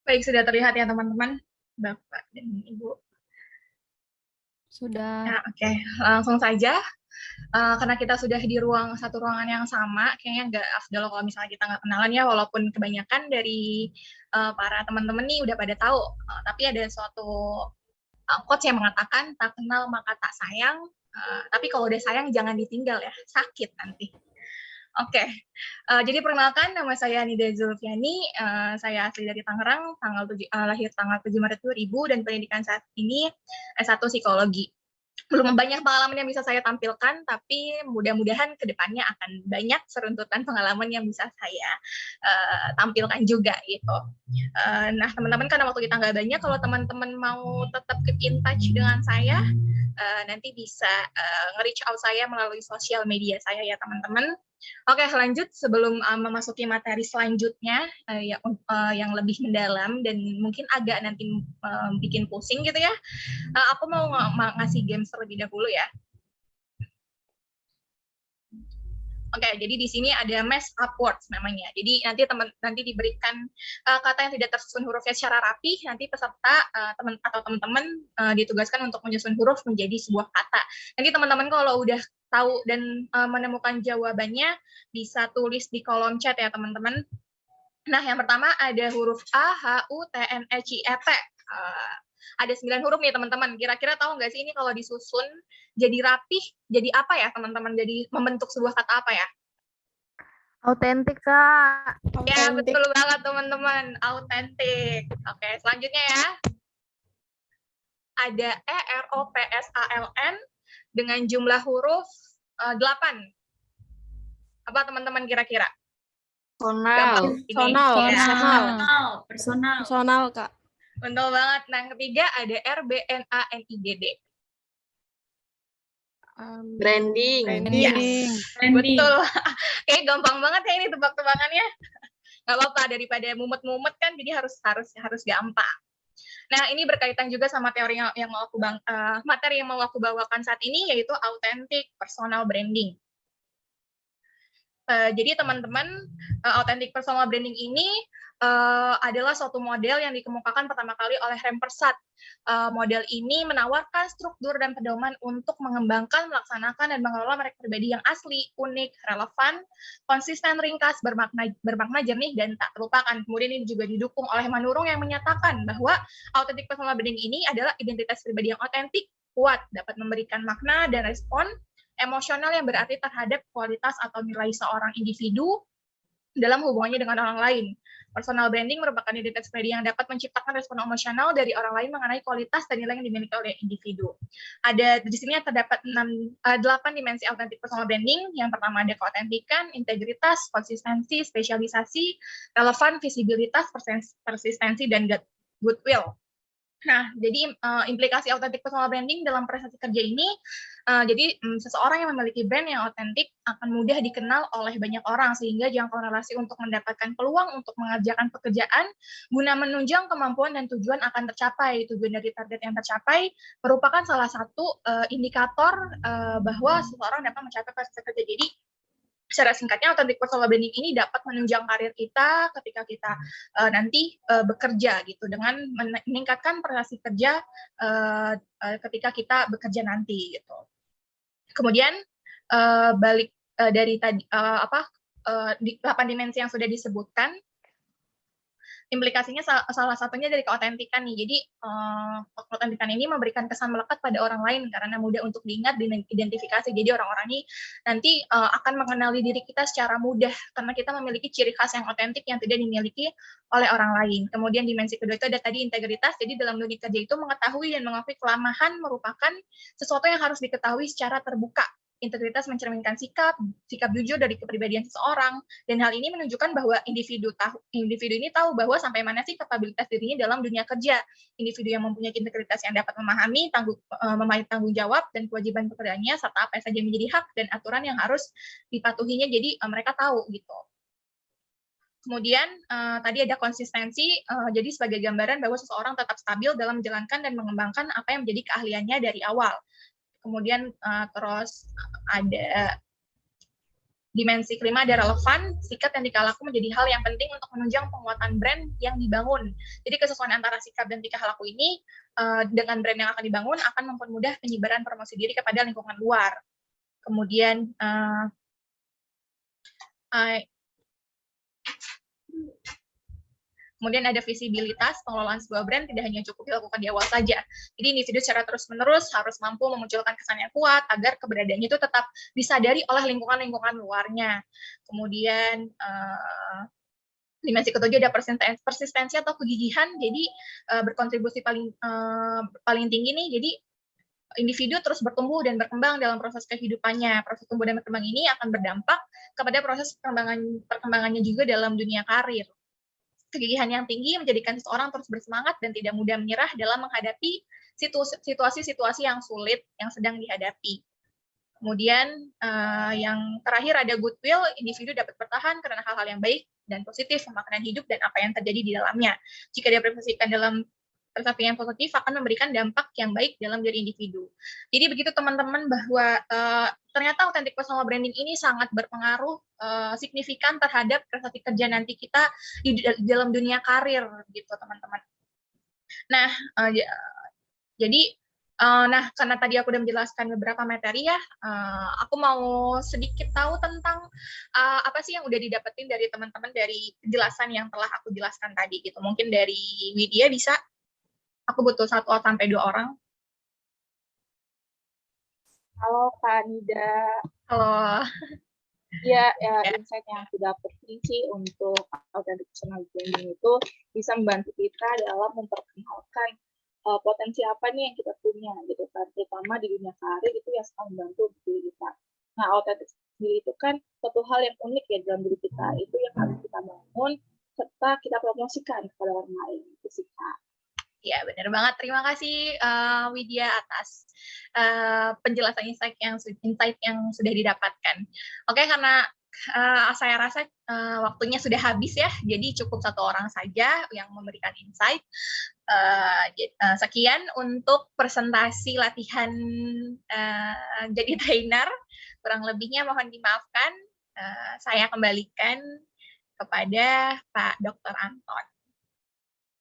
Baik, sudah terlihat ya teman-teman, Bapak dan Ibu. Sudah. Ya, oke. Langsung saja. Karena kita sudah di satu ruangan yang sama, kayaknya nggak afdol kalau misalnya kita nggak kenalan ya, walaupun kebanyakan dari para teman-teman nih udah pada tahu. Tapi ada suatu quotes yang mengatakan, tak kenal maka tak sayang, tapi kalau udah sayang jangan ditinggal ya, sakit nanti. Oke, jadi perkenalkan nama saya Nida Zulfiani, saya asli dari Tangerang, lahir tanggal 7 Maret 2000 dan pendidikan saat ini S1 Psikologi. Belum banyak pengalaman yang bisa saya tampilkan, tapi mudah-mudahan kedepannya akan banyak seruntutan pengalaman yang bisa saya tampilkan juga gitu. Nah teman-teman karena waktu kita nggak banyak, kalau teman-teman mau tetap keep in touch dengan saya, nanti bisa nge-reach out saya melalui sosial media saya ya teman-teman. Oke, lanjut sebelum memasuki materi selanjutnya yang lebih mendalam dan mungkin agak nanti bikin pusing gitu ya. Aku mau ngasih games terlebih dahulu ya. Oke, jadi di sini ada mass upwards namanya. Jadi nanti diberikan kata yang tidak tersusun hurufnya secara rapi. Nanti peserta teman-teman ditugaskan untuk menyusun huruf menjadi sebuah kata. Nanti teman-teman kalau udah tahu dan menemukan jawabannya bisa tulis di kolom chat ya teman-teman. Nah, yang pertama ada huruf A, H, U, T, N, E, C, E, T. Ada 9 huruf nih teman-teman. Kira-kira tahu nggak sih ini kalau disusun jadi rapih, jadi apa ya teman-teman? Jadi membentuk sebuah kata apa ya? Autentik, Kak. Ya, betul banget teman-teman. Autentik. Oke, selanjutnya ya. Ada E, R, O, P, S, A, L, N dengan jumlah huruf 8. Apa teman-teman kira-kira? Personal, Kak. Betul banget. Nah, yang ketiga ada R, B, N, A, N, I, G, D. Branding. Yes. Betul. Kayak gampang banget ya ini tebak-tebakannya. Nggak apa-apa, daripada mumet-mumet kan, jadi harus gampang. Nah, ini berkaitan juga sama teori materi yang mau aku bawakan saat ini, yaitu authentic personal branding. Jadi teman-teman, authentic personal branding ini adalah suatu model yang dikemukakan pertama kali oleh Rampersad. Model ini menawarkan struktur dan pedoman untuk mengembangkan, melaksanakan, dan mengelola merek pribadi yang asli, unik, relevan, konsisten, ringkas, bermakna jernih, dan tak terlupakan. Kemudian ini juga didukung oleh Manurung yang menyatakan bahwa authentic personal branding ini adalah identitas pribadi yang otentik, kuat, dapat memberikan makna dan respon emosional yang berarti terhadap kualitas atau nilai seorang individu dalam hubungannya dengan orang lain. Personal branding merupakan identitas pribadi yang dapat menciptakan respon emosional dari orang lain mengenai kualitas dan nilai yang dimiliki oleh individu. Di sini terdapat 8 dimensi authentic personal branding. Yang pertama ada keautentikan, integritas, konsistensi, spesialisasi, relevan, visibilitas, persistensi, dan goodwill. Nah, jadi implikasi authentic personal branding dalam prestasi kerja ini, jadi seseorang yang memiliki brand yang otentik akan mudah dikenal oleh banyak orang, sehingga jangkauan relasi untuk mendapatkan peluang untuk mengerjakan pekerjaan guna menunjang kemampuan dan tujuan akan tercapai. Tujuan dari target yang tercapai merupakan salah satu indikator bahwa seseorang dapat mencapai prestasi kerja. Jadi secara singkatnya, authentic personal branding ini dapat menunjang karir kita ketika kita nanti bekerja gitu, dengan meningkatkan prestasi kerja ketika kita bekerja nanti gitu. Kemudian balik dari tadi 8 dimensi yang sudah disebutkan, implikasinya salah satunya dari keautentikan nih. Jadi keautentikan ini memberikan kesan melekat pada orang lain karena mudah untuk diingat dan identifikasi. Jadi orang-orang ini nanti akan mengenali diri kita secara mudah karena kita memiliki ciri khas yang otentik yang tidak dimiliki oleh orang lain. Kemudian dimensi kedua itu ada tadi integritas. Jadi dalam dunia kerja itu mengetahui dan mengakui kelemahan merupakan sesuatu yang harus diketahui secara terbuka. Integritas mencerminkan sikap jujur dari kepribadian seseorang, dan hal ini menunjukkan bahwa individu ini tahu bahwa sampai mana sih kapabilitas dirinya dalam dunia kerja. Individu yang mempunyai integritas yang dapat memahami tanggung jawab dan kewajiban pekerjaannya, serta apa saja menjadi hak dan aturan yang harus dipatuhinya, jadi mereka tahu gitu. Kemudian tadi ada konsistensi, jadi sebagai gambaran bahwa seseorang tetap stabil dalam menjalankan dan mengembangkan apa yang menjadi keahliannya dari awal. Kemudian terus ada Dimensi kelima ada relevan, sikap dan tingkah laku menjadi hal yang penting untuk menunjang penguatan brand yang dibangun. Jadi kesesuaian antara sikap dan tingkah laku ini dengan brand yang akan dibangun akan mempermudah penyebaran promosi diri kepada lingkungan luar. Kemudian kemudian ada visibilitas, pengelolaan sebuah brand tidak hanya cukup dilakukan di awal saja. Jadi individu secara terus-menerus harus mampu memunculkan kesan yang kuat agar keberadaannya itu tetap disadari oleh lingkungan-lingkungan luarnya. Kemudian dimensi ketujuh ada persistensi atau kegigihan, jadi berkontribusi paling tinggi nih, jadi individu terus bertumbuh dan berkembang dalam proses kehidupannya. Proses tumbuh dan berkembang ini akan berdampak kepada proses perkembangannya juga dalam dunia karir. Kegigihan yang tinggi menjadikan seseorang terus bersemangat dan tidak mudah menyerah dalam menghadapi situasi-situasi yang sulit yang sedang dihadapi. Kemudian yang terakhir ada goodwill, individu dapat bertahan karena hal-hal yang baik dan positif makanan hidup dan apa yang terjadi di dalamnya. Jika diaplikasikan dalam persepsi yang positif akan memberikan dampak yang baik dalam diri individu. Jadi begitu teman-teman bahwa ternyata authentic personal branding ini sangat berpengaruh signifikan terhadap prestasi kerja nanti kita di dalam dunia karir gitu teman-teman. Nah, jadi karena tadi aku udah menjelaskan beberapa materi ya, aku mau sedikit tahu tentang apa sih yang udah didapetin dari teman-teman dari penjelasan yang telah aku jelaskan tadi gitu. Mungkin dari Widya bisa. Aku butuh 1 sampai 2 orang. Halo Kak Nida. Halo. Ya, insight yang aku dapetin sih untuk authentic personal branding itu bisa membantu kita dalam memperkenalkan potensi apa nih yang kita punya gitu kan, terutama di dunia karir itu yang sangat membantu diri kita. Nah, authentic sendiri itu kan suatu hal yang unik ya dalam diri kita, itu yang harus kita bangun serta kita promosikan kepada orang lain, itu sih Kak. Ya, benar banget. Terima kasih Widya atas penjelasan insight yang sudah didapatkan. Oke, karena saya rasa waktunya sudah habis ya, jadi cukup 1 orang saja yang memberikan insight. Sekian untuk presentasi latihan jadi trainer. Kurang lebihnya mohon dimaafkan. Saya kembalikan kepada Pak Dr. Anton.